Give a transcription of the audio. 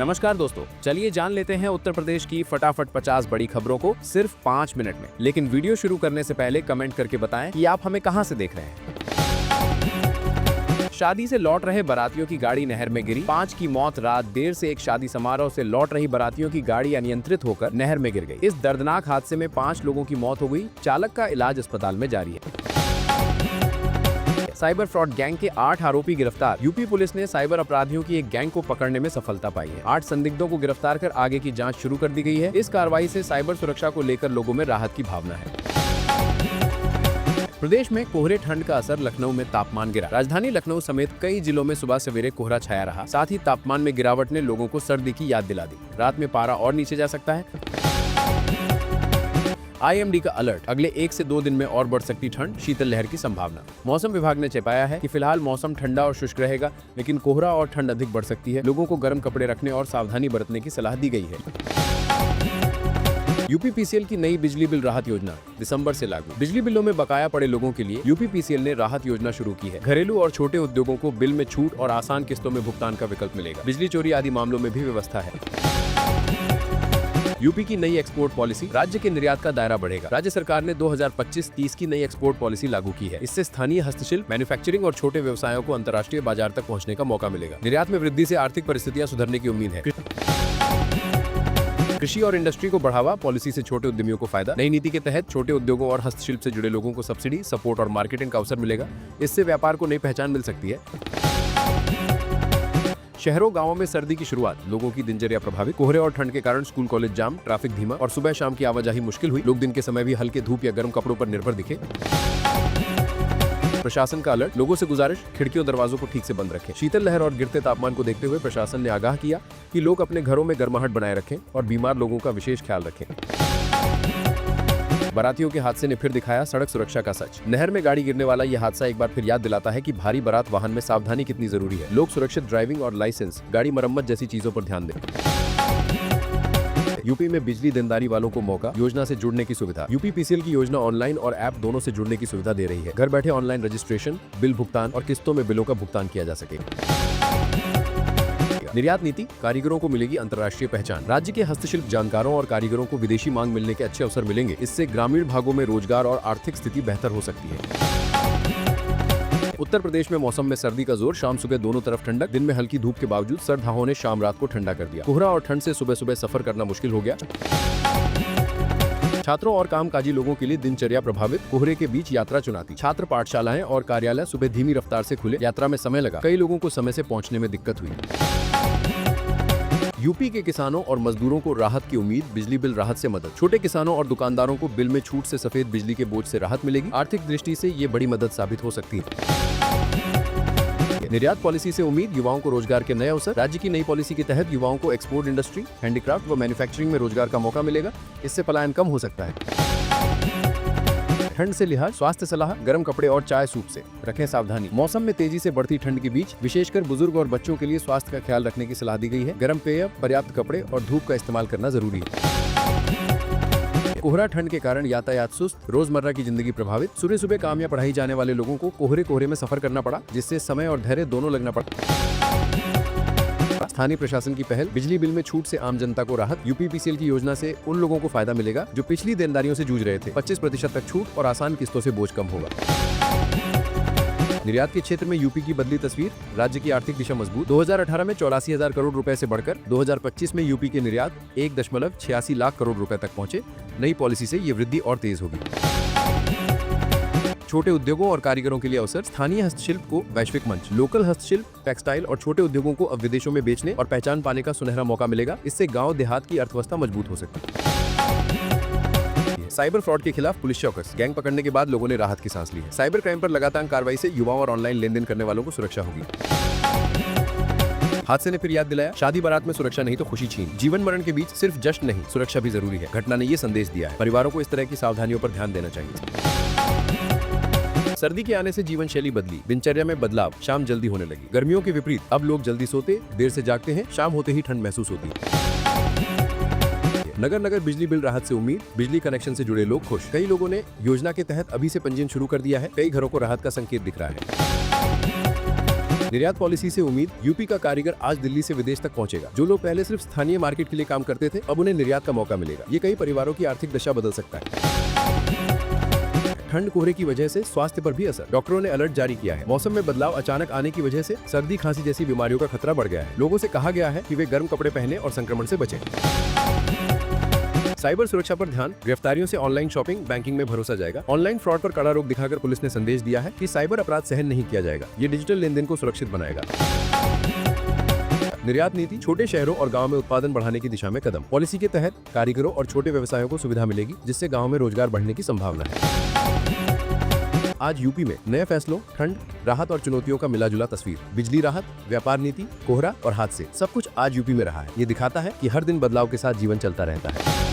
नमस्कार दोस्तों, चलिए जान लेते हैं उत्तर प्रदेश की फटाफट 50 बड़ी खबरों को सिर्फ 5 मिनट में। लेकिन वीडियो शुरू करने से पहले कमेंट करके बताएं कि आप हमें कहां से देख रहे हैं। शादी से लौट रहे बारातियों की गाड़ी नहर में गिरी, 5 की मौत। रात देर से एक शादी समारोह से लौट रही बारातियों की गाड़ी अनियंत्रित होकर नहर में गिर गई। इस दर्दनाक हादसे में 5 लोगों की मौत हो गई। चालक का इलाज अस्पताल में जारी है। साइबर फ्रॉड गैंग के 8 आरोपी गिरफ्तार। यूपी पुलिस ने साइबर अपराधियों की एक गैंग को पकड़ने में सफलता पाई है। 8 संदिग्धों को गिरफ्तार कर आगे की जांच शुरू कर दी गई है। इस कार्रवाई से साइबर सुरक्षा को लेकर लोगों में राहत की भावना है। प्रदेश में कोहरे ठंड का असर, लखनऊ में तापमान गिरा। राजधानी लखनऊ समेत कई जिलों में सुबह सवेरे कोहरा छाया रहा। साथ ही तापमान में गिरावट ने लोगों को सर्दी की याद दिला दी। रात में पारा और नीचे जा सकता है। IMD का अलर्ट, अगले 1 से 2 दिन में और बढ़ सकती ठंड, शीतल लहर की संभावना। मौसम विभाग ने चेताया है कि फिलहाल मौसम ठंडा और शुष्क रहेगा, लेकिन कोहरा और ठंड अधिक बढ़ सकती है। लोगों को गर्म कपड़े रखने और सावधानी बरतने की सलाह दी गई है। UPPCL की नई बिजली बिल राहत योजना दिसंबर से लागू। बिजली बिलों में बकाया पड़े लोगों के लिए UPPCL ने राहत योजना शुरू की है। घरेलू और छोटे उद्योगों को बिल में छूट और आसान किस्तों में भुगतान का विकल्प मिलेगा। बिजली चोरी आदि मामलों में भी व्यवस्था है। यूपी की नई एक्सपोर्ट पॉलिसी, राज्य के निर्यात का दायरा बढ़ेगा। राज्य सरकार ने 2025-30 की नई एक्सपोर्ट पॉलिसी लागू की है। इससे स्थानीय हस्तशिल्प, मैन्युफैक्चरिंग और छोटे व्यवसायों को अंतर्राष्ट्रीय बाजार तक पहुंचने का मौका मिलेगा। निर्यात में वृद्धि से आर्थिक परिस्थितियां सुधरने की उम्मीद है। कृषि और इंडस्ट्री को बढ़ावा, पॉलिसी से छोटे उद्यमियों को फायदा। नई नीति के तहत छोटे उद्योगों और हस्तशिल्प से जुड़े लोगों को सब्सिडी, सपोर्ट और मार्केटिंग का अवसर मिलेगा। इससे व्यापार को नई पहचान मिल सकती है। शहरों गांवों में सर्दी की शुरुआत, लोगों की दिनचर्या प्रभावित। कोहरे और ठंड के कारण स्कूल कॉलेज जाम, ट्रैफिक धीमा और सुबह शाम की आवाजाही मुश्किल हुई। लोग दिन के समय भी हल्के धूप या गर्म कपड़ों पर निर्भर दिखे। प्रशासन का अलर्ट, लोगों से गुजारिश, खिड़कियों दरवाजों को ठीक से बंद रखें। शीतल लहर और गिरते तापमान को देखते हुए प्रशासन ने आगाह किया कि लोग अपने घरों में गर्माहट बनाए रखें और बीमार लोगों का विशेष ख्याल रखें। बारातियों के हादसे ने फिर दिखाया सड़क सुरक्षा का सच। नहर में गाड़ी गिरने वाला यह हादसा एक बार फिर याद दिलाता है कि भारी बारात वाहन में सावधानी कितनी जरूरी है। लोग सुरक्षित ड्राइविंग और लाइसेंस, गाड़ी मरम्मत जैसी चीजों पर ध्यान दें। यूपी में बिजली देनदारी वालों को मौका, योजना से जुड़ने की सुविधा। UPPCL की योजना ऑनलाइन और ऐप दोनों से जुड़ने की सुविधा दे रही है। घर बैठे ऑनलाइन रजिस्ट्रेशन, बिल भुगतान और किस्तों में बिलों का भुगतान किया जा सकेगा। निर्यात नीति, कारीगरों को मिलेगी अंतर्राष्ट्रीय पहचान। राज्य के हस्तशिल्प जानकारों और कारीगरों को विदेशी मांग मिलने के अच्छे अवसर मिलेंगे। इससे ग्रामीण भागों में रोजगार और आर्थिक स्थिति बेहतर हो सकती है। उत्तर प्रदेश में मौसम में सर्दी का जोर, शाम सुबह दोनों तरफ ठंडक। दिन में हल्की धूप के बावजूद सर्द हवाओं ने शाम रात को ठंडा कर दिया। कोहरा और ठंड से सुबह सुबह सफर करना मुश्किल हो गया। छात्रों और कामकाजी लोगों के लिए दिनचर्या प्रभावित। कोहरे के बीच यात्रा चुनौती। छात्र पाठशालाएं और कार्यालय सुबह धीमी रफ्तार से खुले। यात्रा में समय लगा, कई लोगों को समय से पहुंचने में दिक्कत हुई। यूपी के किसानों और मजदूरों को राहत की उम्मीद, बिजली बिल राहत से मदद। छोटे किसानों और दुकानदारों को बिल में छूट से सफेद बिजली के बोझ से राहत मिलेगी। आर्थिक दृष्टि से ये बड़ी मदद साबित हो सकती है। निर्यात पॉलिसी से उम्मीद, युवाओं को रोजगार के नए अवसर। राज्य की नई पॉलिसी के तहत युवाओं को एक्सपोर्ट इंडस्ट्री, हैंडीक्राफ्ट व मैन्युफैक्चरिंग में रोजगार का मौका मिलेगा। इससे पलायन कम हो सकता है। ठंड से लिहाज, स्वास्थ्य सलाह, गर्म कपड़े और चाय सूप से रखें सावधानी। मौसम में तेजी से बढ़ती ठंड के बीच विशेषकर बुजुर्ग और बच्चों के लिए स्वास्थ्य का ख्याल रखने की सलाह दी गई है। गर्म पेय, पर्याप्त कपड़े और धूप का इस्तेमाल करना जरूरी है। कोहरा ठंड के कारण यातायात सुस्त, रोजमर्रा की जिंदगी प्रभावित। सुबह सुबह काम या पढ़ाई जाने वाले लोगों को कोहरे में सफर करना पड़ा, जिससे समय और धैर्य दोनों लगना पड़ा। स्थानीय प्रशासन की पहल, बिजली बिल में छूट से आम जनता को राहत। UPPCL की योजना से उन लोगों को फायदा मिलेगा जो पिछली देनदारियों से जूझ रहे थे। 25% तक छूट और आसान किस्तों से बोझ कम होगा। निर्यात के क्षेत्र में यूपी की बदली तस्वीर, राज्य की आर्थिक दिशा मजबूत। 2018 में 84,000 करोड़ रुपए से बढ़कर 2025 में यूपी के निर्यात 1.86 लाख करोड़ रुपए तक पहुंचे। नई पॉलिसी से ये वृद्धि और तेज होगी। छोटे उद्योगों और कारीगरों के लिए अवसर, स्थानीय हस्तशिल्प को वैश्विक मंच। लोकल हस्तशिल्प, टेक्सटाइल और छोटे उद्योगों को अब विदेशों में बेचने और पहचान पाने का सुनहरा मौका मिलेगा। इससे गांव देहात की अर्थव्यवस्था मजबूत हो सकती है। साइबर फ्रॉड के खिलाफ पुलिस चौकस, गैंग पकड़ने के बाद लोगों ने राहत की सांस ली है। साइबर क्राइम पर लगातार कार्रवाई से युवाओं और ऑनलाइन लेन देन करने वालों को सुरक्षा होगी। हादसे ने फिर याद दिलाया, शादी बारात में सुरक्षा नहीं तो खुशी छीन। जीवन मरण के बीच सिर्फ जश्न नहीं, सुरक्षा भी जरूरी है। घटना ने ये संदेश दिया है, परिवारों को इस तरह की सावधानियों पर ध्यान देना चाहिए। सर्दी के आने से जीवन शैली बदली, दिनचर्या में बदलाव, शाम जल्दी होने लगी। गर्मियों के विपरीत अब लोग जल्दी सोते, देर से जागते हैं, शाम होते ही ठंड महसूस होती है। नगर बिजली बिल राहत से उम्मीद, बिजली कनेक्शन से जुड़े लोग खुश। कई लोगों ने योजना के तहत अभी से पंजीयन शुरू कर दिया है। कई घरों को राहत का संकेत दिख रहा है। निर्यात पॉलिसी से उम्मीद, यूपी का कारीगर आज दिल्ली से विदेश तक पहुंचेगा। जो लोग पहले सिर्फ स्थानीय मार्केट के लिए काम करते थे, अब उन्हें निर्यात का मौका मिलेगा। ये कई परिवारों की आर्थिक दशा बदल सकता है। ठंड कोहरे की वजह से स्वास्थ्य पर भी असर, डॉक्टरों ने अलर्ट जारी किया है। मौसम में बदलाव अचानक आने की वजह से सर्दी खांसी जैसी बीमारियों का खतरा बढ़ गया है। लोगों से कहा गया है कि वे गर्म कपड़े पहने और संक्रमण से बचें। साइबर सुरक्षा पर ध्यान, गिरफ्तारियों से ऑनलाइन शॉपिंग, बैंकिंग में भरोसा जाएगा। ऑनलाइन फ्रॉड पर कड़ा रोक दिखाकर पुलिस ने संदेश दिया है कि साइबर अपराध सहन नहीं किया जाएगा। ये डिजिटल लेन देन को सुरक्षित बनाएगा। निर्यात नीति, छोटे शहरों और गांव में उत्पादन बढ़ाने की दिशा में कदम। पॉलिसी के तहत कारीगरों और छोटे व्यवसायों को सुविधा मिलेगी, जिससे गांव में रोजगार बढ़ने की संभावना है। आज यूपी में नए फैसलों, ठंड, राहत और चुनौतियों का मिलाजुला तस्वीर। बिजली राहत, व्यापार नीति, कोहरा और हादसे, सब कुछ आज यूपी में रहा है। ये दिखाता है कि हर दिन बदलाव के साथ जीवन चलता रहता है।